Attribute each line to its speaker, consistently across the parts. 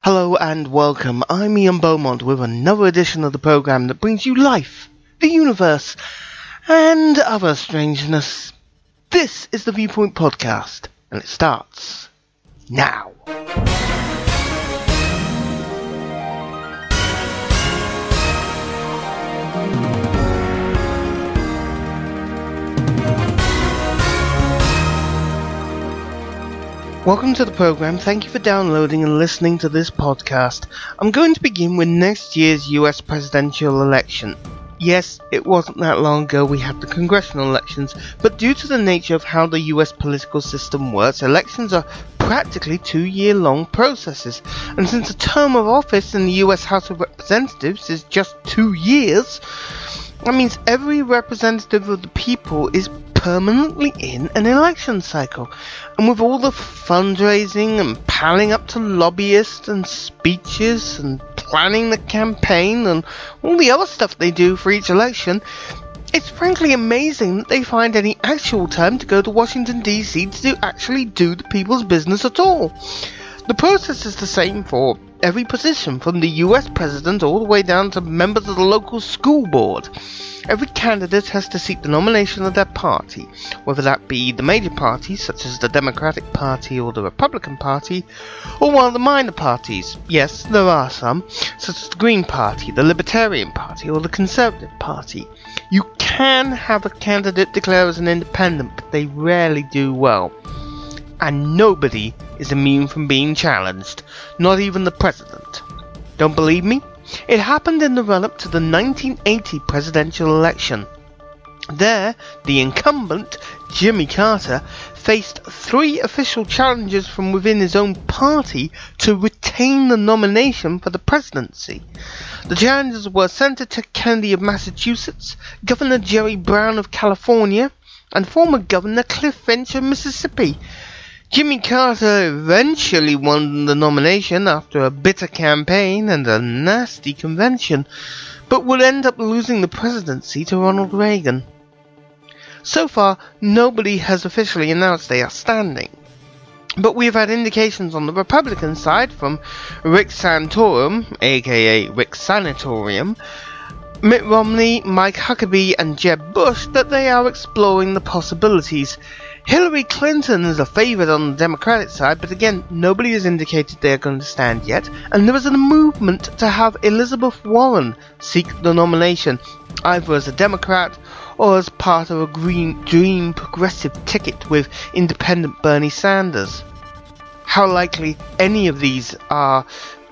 Speaker 1: Hello and welcome. I'm Ian Beaumont with another edition of the program that brings you life, the universe, and other strangeness. This is the Viewpoint Podcast, and it starts now. Welcome to the program. Thank you for downloading and listening to this podcast. I'm going to begin with next year's US presidential election. Yes, it wasn't that long ago we had the congressional elections, but due to the nature of how the US political system works, elections are practically 2-year-long processes. And since the term of office in the US House of Representatives is just 2 years, that means every representative of the people is permanently in an election cycle, and with all the fundraising and palling up to lobbyists and speeches and planning the campaign and all the other stuff they do for each election, it's frankly amazing that they find any actual time to go to Washington DC to actually do the people's business at all. The process is the same for every position, from the US president all the way down to members of the local school board. Every candidate has to seek the nomination of their party, whether that be the major parties such as the Democratic Party or the Republican Party, or one of the minor parties. Yes, there are some, such as the Green Party, the Libertarian Party, or the Conservative Party. You can have a candidate declare as an independent, but they rarely do well. And nobody is immune from being challenged, not even the president. Don't believe me? It happened in the run-up to the 1980 presidential election. There, the incumbent, Jimmy Carter, faced 3 official challenges from within his own party to retain the nomination for the presidency. The challenges were Senator Kennedy of Massachusetts, Governor Jerry Brown of California, and former Governor Cliff Finch of Mississippi. Jimmy Carter eventually won the nomination after a bitter campaign and a nasty convention, but would end up losing the presidency to Ronald Reagan. So far, nobody has officially announced they are standing, but we've had indications on the Republican side from Rick Santorum, aka Rick Sanatorium, Mitt Romney, Mike Huckabee, and Jeb Bush that they are exploring the possibilities. Hillary Clinton is a favourite on the Democratic side, but again, nobody has indicated they are going to stand yet, and there is a movement to have Elizabeth Warren seek the nomination, either as a Democrat or as part of a Green Dream progressive ticket with independent Bernie Sanders. How likely any of these are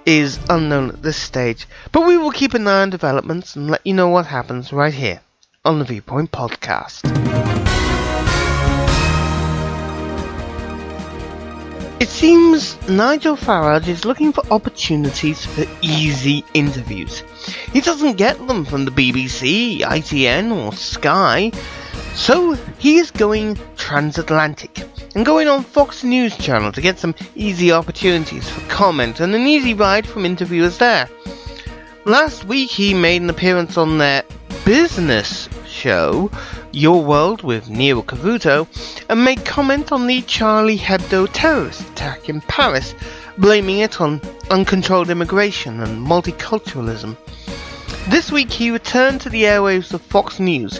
Speaker 1: is unknown at this stage, but we will keep an eye on developments and let you know what happens right here on the Viewpoint Podcast. It seems Nigel Farage is looking for opportunities for easy interviews. He doesn't get them from the BBC, ITN or Sky, so he is going transatlantic and going on Fox News Channel to get some easy opportunities for comment and an easy ride from interviewers there. Last week he made an appearance on their business show, Your World with Neil Cavuto, and made comment on the Charlie Hebdo terrorist attack in Paris, blaming it on uncontrolled immigration and multiculturalism. This week he returned to the airwaves of Fox News,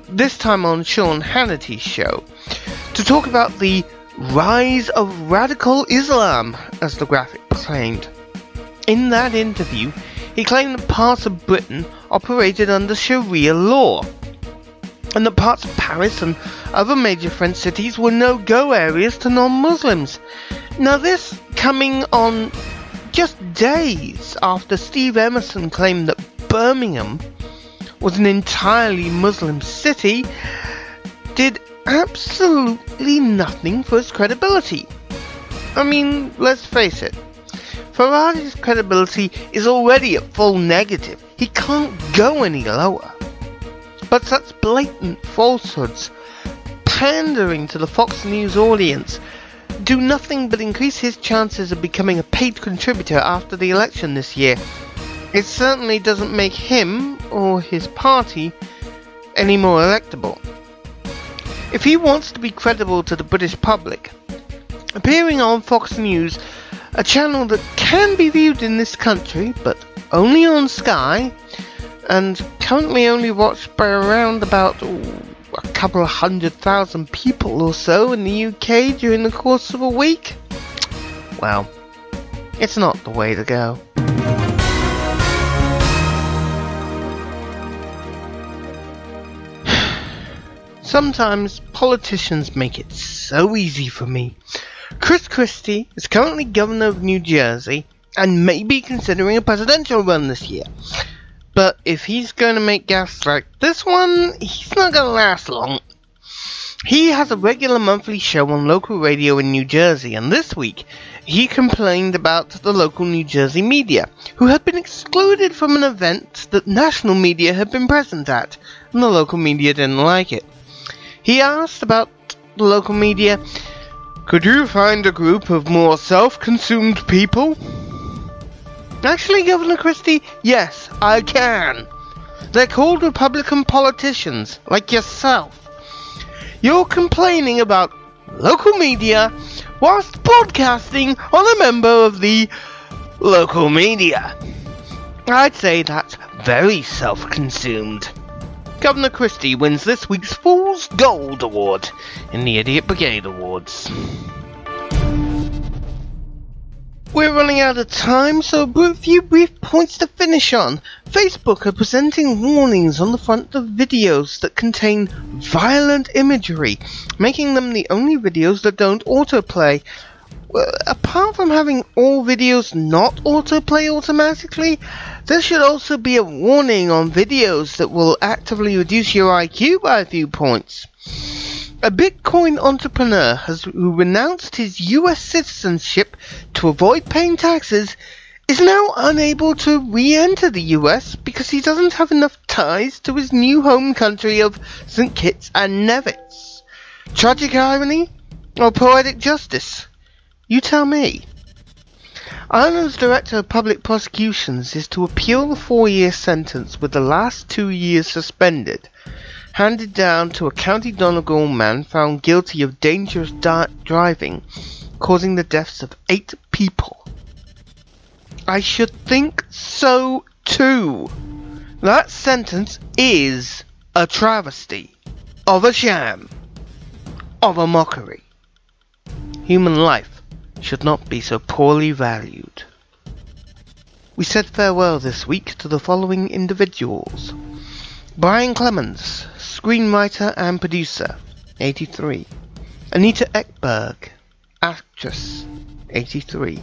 Speaker 1: this time on Sean Hannity's show, to talk about the rise of radical Islam, as the graphic claimed. In that interview, he claimed that parts of Britain operated under Sharia law, and that parts of Paris and other major French cities were no-go areas to non-Muslims. Now this coming on just days after Steve Emerson claimed that Birmingham was an entirely Muslim city, did absolutely nothing for its credibility. I mean, let's face it, Farage's credibility is already at full negative. He can't go any lower. But such blatant falsehoods, pandering to the Fox News audience, do nothing but increase his chances of becoming a paid contributor after the election this year. It certainly doesn't make him, or his party, any more electable. If he wants to be credible to the British public, appearing on Fox News a channel that can be viewed in this country, but only on Sky, and currently only watched by around about a couple of 100,000 people or so in the UK during the course of a week. Well, it's not the way to go. Sometimes politicians make it so easy for me. Chris Christie is currently governor of New Jersey and may be considering a presidential run this year. But if he's going to make gaffes like this one, he's not going to last long. He has a regular monthly show on local radio in New Jersey, and this week he complained about the local New Jersey media, who had been excluded from an event that national media had been present at, and the local media didn't like it. He asked about the local media, "Could you find a group of more self-consumed people?" Actually, Governor Christie, yes, I can. They're called Republican politicians, like yourself. You're complaining about local media whilst broadcasting on a member of the local media. I'd say that's very self-consumed. Governor Christie wins this week's Fool's Gold Award in the Idiot Brigade Awards. We're running out of time, so a few brief points to finish on. Facebook are presenting warnings on the front of videos that contain violent imagery, making them the only videos that don't autoplay. Well, apart from having all videos not autoplay automatically, there should also be a warning on videos that will actively reduce your IQ by a few points. A Bitcoin entrepreneur who renounced his US citizenship to avoid paying taxes is now unable to re-enter the US because he doesn't have enough ties to his new home country of St. Kitts and Nevis. Tragic irony or poetic justice? You tell me. Ireland's Director of Public Prosecutions is to appeal the 4-year sentence with the last 2 years suspended, handed down to a County Donegal man found guilty of dangerous driving, causing the deaths of 8 people. I should think so too. That sentence is a travesty, of a sham, of a mockery. Human life should not be so poorly valued. We said farewell this week to the following individuals: Brian Clemens, screenwriter and producer, 83. Anita Ekberg, actress, 83.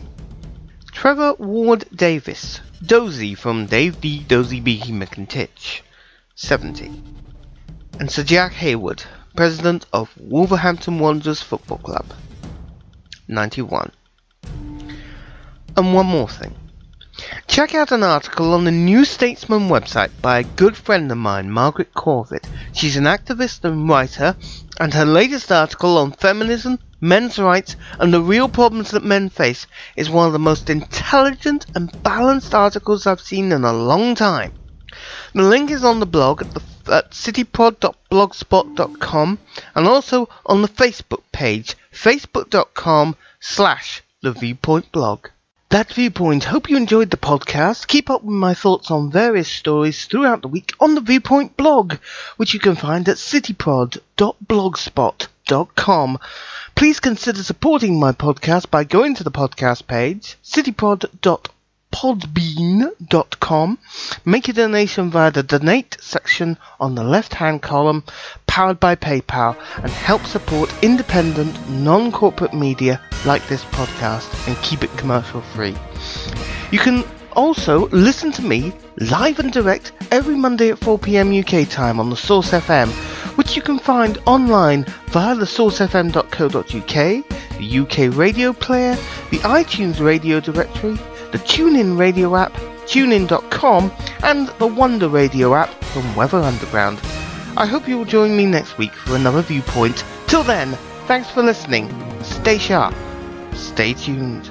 Speaker 1: Trevor Ward Davis, Dozy from Dave D. Dozy B. McIntitch, 70. And Sir Jack Hayward, president of Wolverhampton Wanderers Football Club, 91. And one more thing. Check out an article on the New Statesman website by a good friend of mine, Margaret Corvitt. She's an activist and writer, and her latest article on feminism, men's rights, and the real problems that men face is one of the most intelligent and balanced articles I've seen in a long time. The link is on the blog at cityprod.blogspot.com and also on the Facebook page, facebook.com/the Viewpoint blog. That's Viewpoint. Hope you enjoyed the podcast. Keep up with my thoughts on various stories throughout the week on the Viewpoint blog, which you can find at cityprod.blogspot.com. Please consider supporting my podcast by going to the podcast page, cityprod.podbean.com. Make a donation via the donate section on the left-hand column, powered by PayPal, and help support independent, non-corporate media like this podcast and keep it commercial free. You can also listen to me live and direct every Monday at 4 PM UK time on the Source FM, which you can find online via the sourcefm.co.uk, the UK radio player, the iTunes radio directory, the TuneIn radio app, tunein.com, and the Wonder Radio app from Weather Underground. I hope you will join me next week for another Viewpoint. Till then, thanks for listening. Stay sharp. Stay tuned.